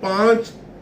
5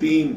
3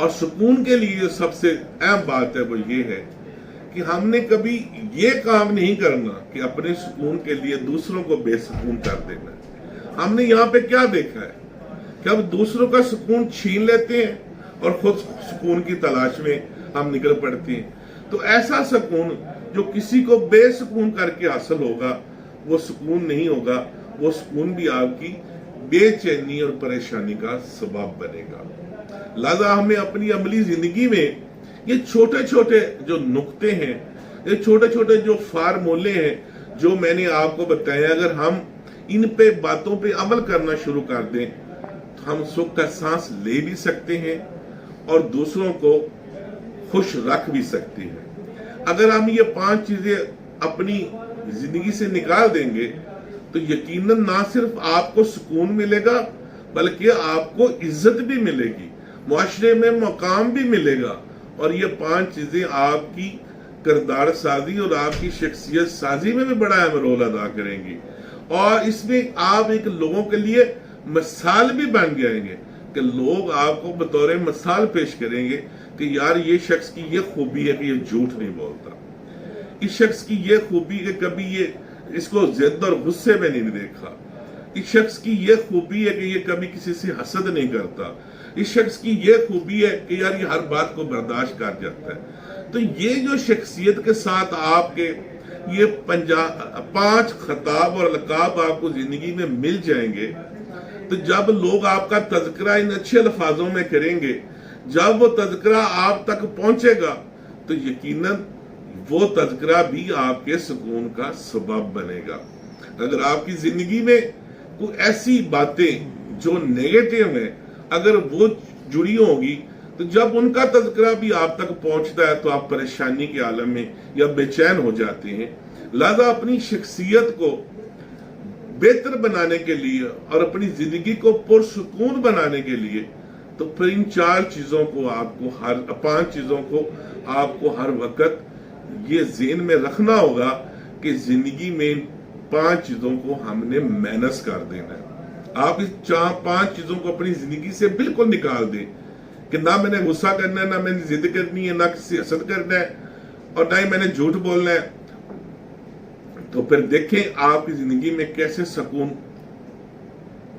اور سکون کے لیے سب سے اہم بات ہے وہ یہ ہے کہ ہم نے کبھی یہ کام نہیں کرنا کہ اپنے سکون کے لیے دوسروں کو بے سکون کر دینا. ہم نے یہاں پہ کیا دیکھا ہے کہ اب دوسروں کا سکون چھین لیتے ہیں اور خود سکون کی تلاش میں ہم نکل پڑتے ہیں. تو ایسا سکون جو کسی کو بے سکون کر کے حاصل ہوگا وہ سکون نہیں ہوگا، وہ سکون بھی آپ کی بے چینی اور پریشانی کا سبب بنے گا. لہذا ہمیں اپنی عملی زندگی میں یہ چھوٹے چھوٹے جو نقطے ہیں، یہ چھوٹے چھوٹے جو فارمولے ہیں جو میں نے آپ کو بتایا، اگر ہم ان پہ باتوں پہ عمل کرنا شروع کر دیں تو ہم سکھ کا سانس لے بھی سکتے ہیں اور دوسروں کو خوش رکھ بھی سکتے ہیں. اگر ہم یہ 5 چیزیں اپنی زندگی سے نکال دیں گے تو یقیناً نہ صرف آپ کو سکون ملے گا بلکہ آپ کو عزت بھی ملے گی، معاشرے میں مقام بھی ملے گا، اور یہ 5 چیزیں آپ کی کردار سازی اور آپ کی شخصیت سازی میں بھی بڑا اہم رول ادا کریں گی. اور اس میں آپ ایک لوگوں کے لیے مثال بھی بن جائیں گے کہ لوگ آپ کو بطور مثال پیش کریں گے کہ یار یہ شخص کی یہ خوبی ہے کہ یہ جھوٹ نہیں بولتا، اس شخص کی یہ خوبی کہ کبھی یہ اس کو ضد اور غصے میں نہیں دیکھا، اس شخص کی یہ خوبی ہے کہ یہ کبھی کسی سے حسد نہیں کرتا، اس شخص کی یہ خوبی ہے کہ یار یہ ہر بات کو برداشت کر جاتا ہے. تو یہ جو شخصیت کے ساتھ آپ کے یہ 5 خطاب اور القاب آپ کو زندگی میں مل جائیں گے تو جب لوگ آپ کا تذکرہ ان اچھے الفاظوں میں کریں گے، جب وہ تذکرہ آپ تک پہنچے گا تو یقیناً وہ تذکرہ بھی آپ کے سکون کا سبب بنے گا. اگر آپ کی زندگی میں کوئی ایسی باتیں جو نیگیٹو ہیں اگر وہ جڑی ہوگی تو جب ان کا تذکرہ بھی آپ تک پہنچتا ہے تو آپ پریشانی کے عالم میں یا بے چین ہو جاتے ہیں. لہذا اپنی شخصیت کو بہتر بنانے کے لیے اور اپنی زندگی کو پرسکون بنانے کے لیے تو پھر ان 4 چیزوں کو آپ کو 5 چیزوں کو آپ کو ہر وقت یہ ذہن میں رکھنا ہوگا کہ زندگی میں 5 چیزوں کو ہم نے مینس کر دینا ہے. آپ اس 5 چیزوں کو اپنی زندگی سے بالکل نکال دیں کہ نہ میں نے غصہ کرنا ہے، نہ میں نے ضد کرنی ہے، نہ کسی حسد کرنا ہے، اور نہ ہی میں نے جھوٹ بولنا ہے. تو پھر دیکھیں آپ کی زندگی میں کیسے سکون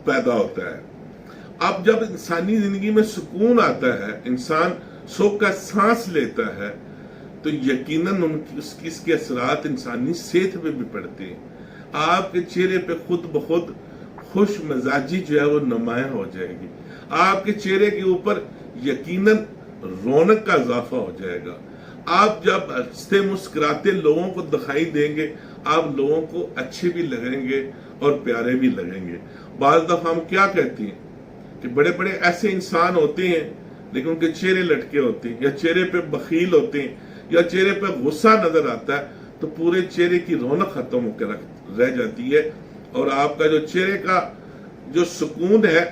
پیدا ہوتا ہے. اب جب انسانی زندگی میں سکون آتا ہے، انسان سکھ کا سانس لیتا ہے تو یقیناً اس کے اثرات انسانی صحت پہ بھی پڑتے ہیں. آپ کے چہرے پہ خود بخود خوش مزاجی جو ہے وہ نمایاں ہو جائے گی. آپ کے چہرے کے اوپر یقیناً رونق کا اضافہ ہو جائے گا. آپ جب ہنستے مسکراتے لوگوں کو دکھائی دیں گے آپ لوگوں کو اچھے بھی لگیں گے اور پیارے بھی لگیں گے. بعض دفعہ ہم کیا کہتے ہیں کہ بڑے بڑے ایسے انسان ہوتے ہیں لیکن ان کے چہرے لٹکے ہوتے ہیں، یا چہرے پہ بخیل ہوتے ہیں، یا چہرے پہ غصہ نظر آتا ہے تو پورے چہرے کی رونق ختم ہو کے رہ جاتی ہے، اور آپ کا جو چہرے کا جو سکون ہے،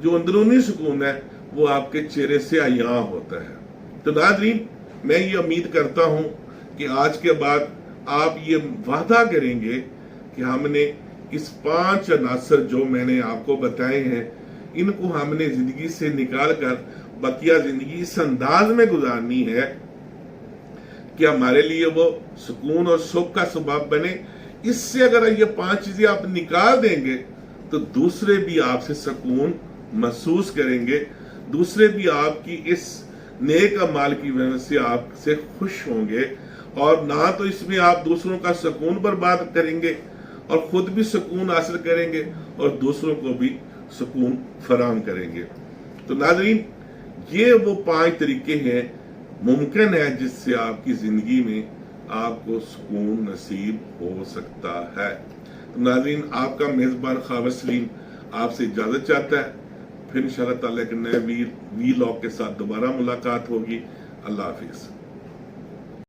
جو اندرونی سکون ہے، وہ آپ کے چہرے سے عیاں ہوتا ہے. تو ناظرین، میں یہ امید کرتا ہوں کہ آج کے بعد آپ یہ وعدہ کریں گے کہ ہم نے اس 5 عناصر جو میں نے آپ کو بتائے ہیں ان کو ہم نے زندگی سے نکال کر بقیہ زندگی اس انداز میں گزارنی ہے کہ ہمارے لیے وہ سکون اور سکھ کا سبب بنے. اس سے اگر یہ 5 چیزیں آپ نکال دیں گے تو دوسرے بھی آپ سے سکون محسوس کریں گے، دوسرے بھی آپ کی اس نیک اعمال کی وجہ سے آپ سے خوش ہوں گے، اور نہ تو اس میں آپ دوسروں کا سکون برباد کریں گے اور خود بھی سکون حاصل کریں گے اور دوسروں کو بھی سکون فراہم کریں گے. تو ناظرین، یہ وہ 5 طریقے ہیں ممکن ہے جس سے آپ کی زندگی میں آپ کو سکون نصیب ہو سکتا ہے. تو ناظرین، آپ کا میزبان خاور سلیم آپ سے اجازت چاہتا ہے. پھر انشاءاللہ تعالیٰ ایک نئے وی لاگ کے ساتھ دوبارہ ملاقات ہوگی. اللہ حافظ.